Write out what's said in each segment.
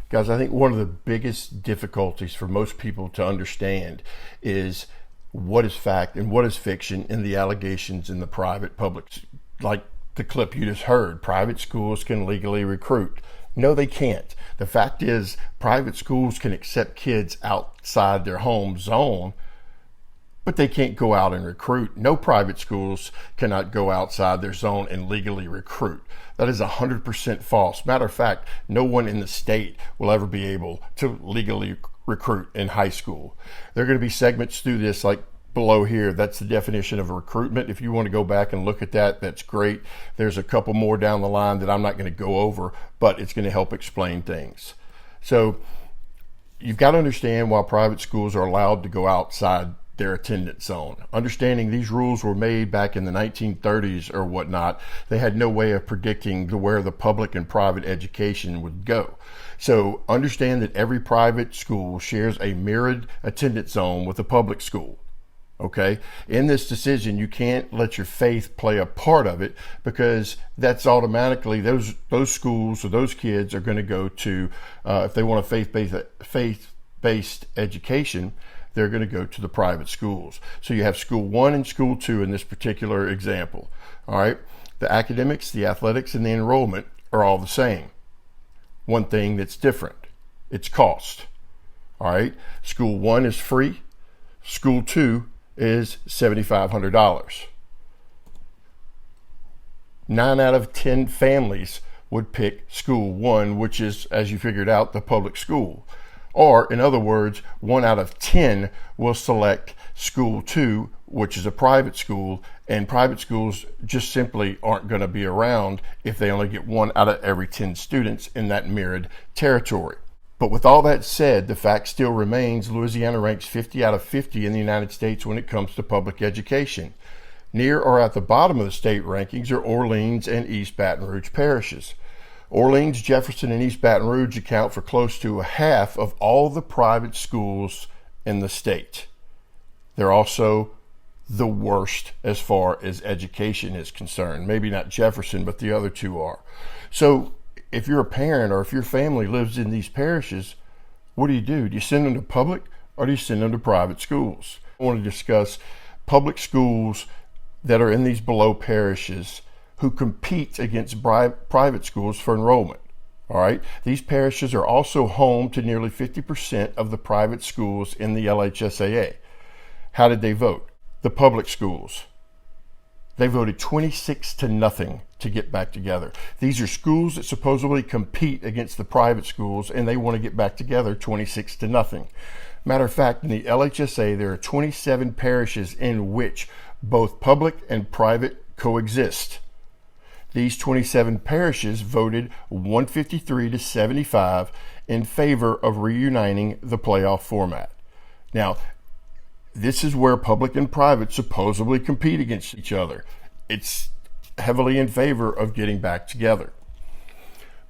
Guys, I think one of the biggest difficulties for most people to understand is what is fact and what is fiction in the allegations in the private public. Like the clip you just heard, private schools can legally recruit. No, they can't. The fact is, private schools can accept kids outside their home zone, but they can't go out and recruit. No private schools cannot go outside their zone and legally recruit. That is 100% false. Matter of fact, no one in the state will ever be able to legally recruit in high school. There are going to be segments through this like below here. That's the definition of a recruitment. If you want to go back and look at that, that's great. There's a couple more down the line that I'm not going to go over, but it's going to help explain things. So you've got to understand why private schools are allowed to go outside their attendance zone. Understanding these rules were made back in the 1930s or whatnot, they had no way of predicting where the public and private education would go. So understand that every private school shares a mirrored attendance zone with a public school. Okay, in this decision, you can't let your faith play a part of it, because that's automatically those schools or those kids are going to go to, if they want a faith-based education, they're going to go to the private schools. So you have school 1 and school 2 in this particular example. All right, the academics, the athletics, and the enrollment are all the same. One thing that's different, it's cost. All right, school 1 is free, school 2 is $7,500. 9 out of 10 families would pick school 1, which is, as you figured out, the public school. Or, in other words, 1 out of 10 will select school 2, which is a private school, and private schools just simply aren't going to be around if they only get 1 out of every 10 students in that mirrored territory. But with all that said, the fact still remains Louisiana ranks 50 out of 50 in the United States when it comes to public education. Near or at the bottom of the state rankings are Orleans and East Baton Rouge parishes. Orleans, Jefferson, and East Baton Rouge account for close to half of all the private schools in the state. They're also the worst as far as education is concerned. Maybe not Jefferson, but the other two are. So if you're a parent or if your family lives in these parishes, what do? Do you send them to public or do you send them to private schools? I want to discuss public schools that are in these below parishes who compete against private schools for enrollment. All right, these parishes are also home to nearly 50% of the private schools in the LHSAA. How did they vote? The public schools, they voted 26-0 to get back together. These are schools that supposedly compete against the private schools, and they want to get back together 26-0. Matter of fact, in the LHSA, there are 27 parishes in which both public and private coexist. These 27 parishes voted 153-75 in favor of reuniting the playoff format. Now, this is where public and private supposedly compete against each other. It's heavily in favor of getting back together.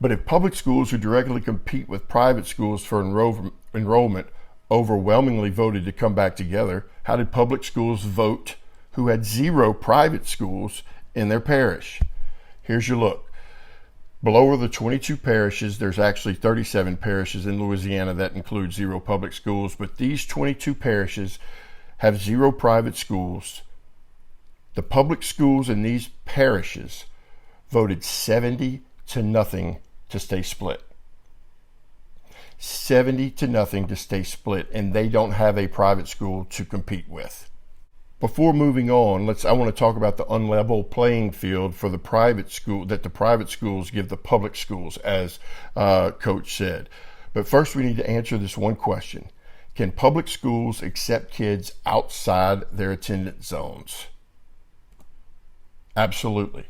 But if public schools who directly compete with private schools for enrollment overwhelmingly voted to come back together, how did public schools vote who had 0 private schools in their parish? Here's your look. Below are the 22 parishes. There's actually 37 parishes in Louisiana that include 0 public schools, but these 22 parishes have 0 private schools. The public schools in these parishes voted 70-0 to stay split. 70-0 to stay split, and they don't have a private school to compete with. Before moving on, I want to talk about the unlevel playing field for the private school that the private schools give the public schools, as Coach said. But first, we need to answer this one question. Can public schools accept kids outside their attendance zones? Absolutely.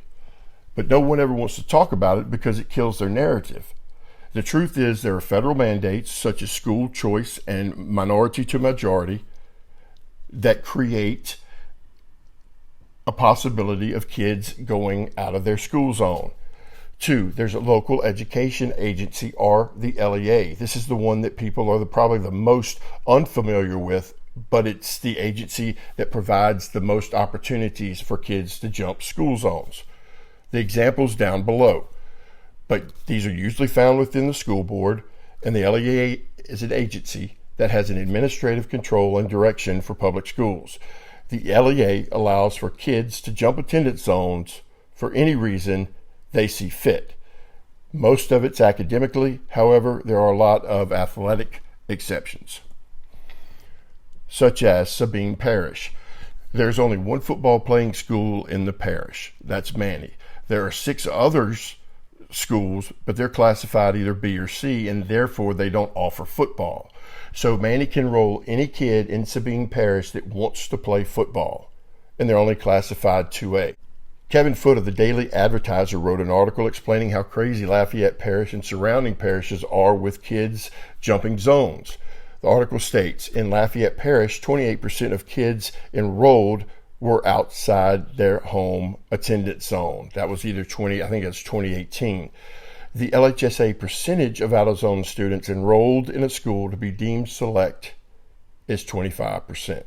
But no one ever wants to talk about it because it kills their narrative. The truth is there are federal mandates such as school choice and minority to majority that create a possibility of kids going out of their school zone. 2, there's a local education agency, or the LEA. This is the one that people are probably the most unfamiliar with, but it's the agency that provides the most opportunities for kids to jump school zones. The examples down below, but these are usually found within the school board, and the LEA is an agency that has an administrative control and direction for public schools. The LEA allows for kids to jump attendance zones for any reason they see fit. Most of it's academically, however, there are a lot of athletic exceptions, such as Sabine Parish. There's only one football playing school in the parish. That's Manny. There are 6 others schools, but they're classified either B or C, and therefore they don't offer football. So Manny can enroll any kid in Sabine Parish that wants to play football, and they're only classified 2A. Kevin Foote of the Daily Advertiser wrote an article explaining how crazy Lafayette Parish and surrounding parishes are with kids jumping zones. The article states, in Lafayette Parish, 28% of kids enrolled were outside their home attendance zone. That was either 2018. The LHSA percentage of out-of-zone students enrolled in a school to be deemed select is 25%.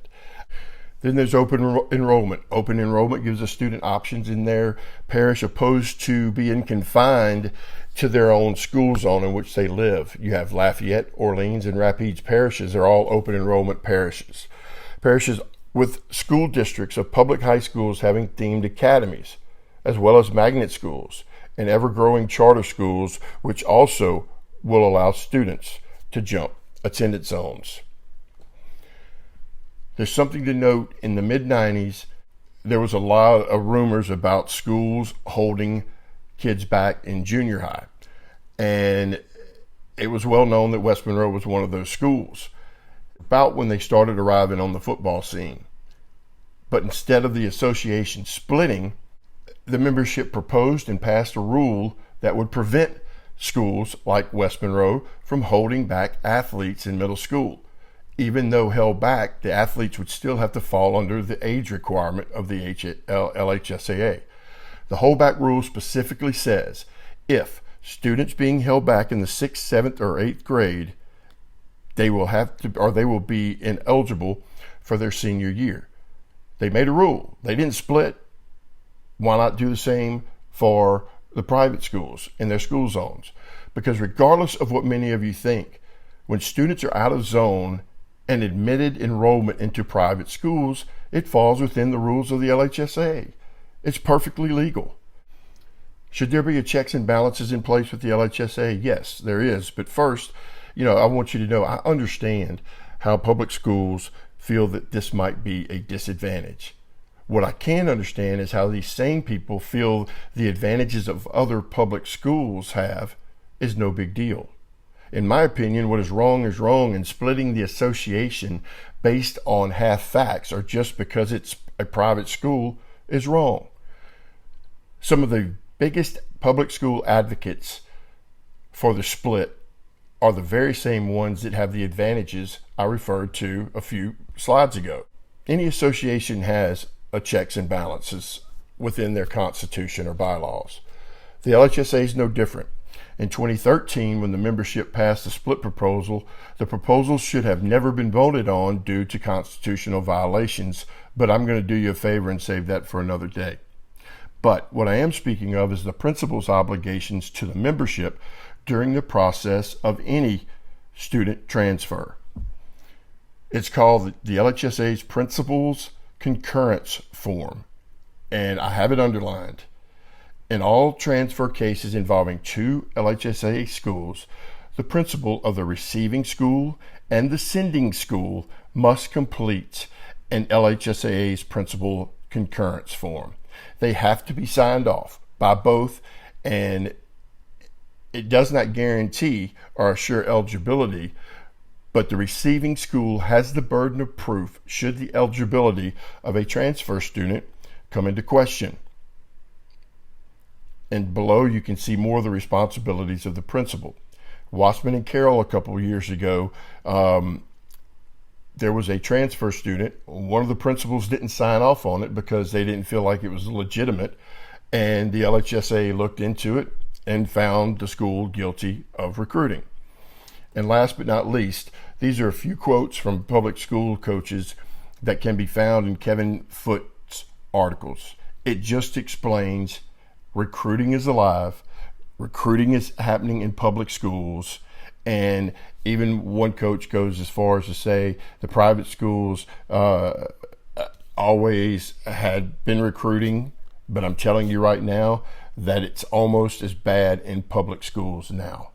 Then there's open enrollment. Open enrollment gives a student options in their parish opposed to being confined to their own school zone in which they live. You have Lafayette, Orleans, and Rapides parishes are all open enrollment parishes. Parishes with school districts of public high schools having themed academies, as well as magnet schools and ever-growing charter schools, which also will allow students to jump attendance zones. There's something to note. In the mid-90s, there was a lot of rumors about schools holding kids back in junior high. And it was well known that West Monroe was one of those schools. About when they started arriving on the football scene. But instead of the association splitting, the membership proposed and passed a rule that would prevent schools like West Monroe from holding back athletes in middle school. Even though held back, the athletes would still have to fall under the age requirement of the LHSAA. The holdback rule specifically says if students being held back in the 6th, 7th, or 8th grade, they will be ineligible for their senior year. They made a rule. They didn't split. Why not do the same for the private schools in their school zones? Because regardless of what many of you think, when students are out of zone and admitted enrollment into private schools, it falls within the rules of the LHSA. It's perfectly legal. Should there be a checks and balances in place with the LHSA? Yes, there is. But first, I want you to know I understand how public schools feel that this might be a disadvantage. What I can understand is how these same people feel the advantages of other public schools have is no big deal. In my opinion, what is wrong, and splitting the association based on half facts or just because it's a private school is wrong. Some of the biggest public school advocates for the split are the very same ones that have the advantages I referred to a few slides ago. Any association has a checks and balances within their constitution or bylaws. The LHSA is no different. In 2013, when the membership passed the split proposal, the proposal should have never been voted on due to constitutional violations, but I'm going to do you a favor and save that for another day. But what I am speaking of is the principal's obligations to the membership during the process of any student transfer. It's called the LHSA's Principal's Concurrence Form, and I have it underlined. In all transfer cases involving 2 LHSA schools, the principal of the receiving school and the sending school must complete an LHSA's Principal Concurrence Form. They have to be signed off by both, and it does not guarantee or assure eligibility, but the receiving school has the burden of proof should the eligibility of a transfer student come into question. And below you can see more of the responsibilities of the principal. Wassman and Carroll a couple of years ago, there was a transfer student. One of the principals didn't sign off on it because they didn't feel like it was legitimate, and the LHSA looked into it and found the school guilty of recruiting. And last but not least, these are a few quotes from public school coaches that can be found in Kevin Foote's articles. It just explains recruiting is alive, recruiting is happening in public schools, And even one coach goes as far as to say the private schools always had been recruiting, but I'm telling you right now that it's almost as bad in public schools now.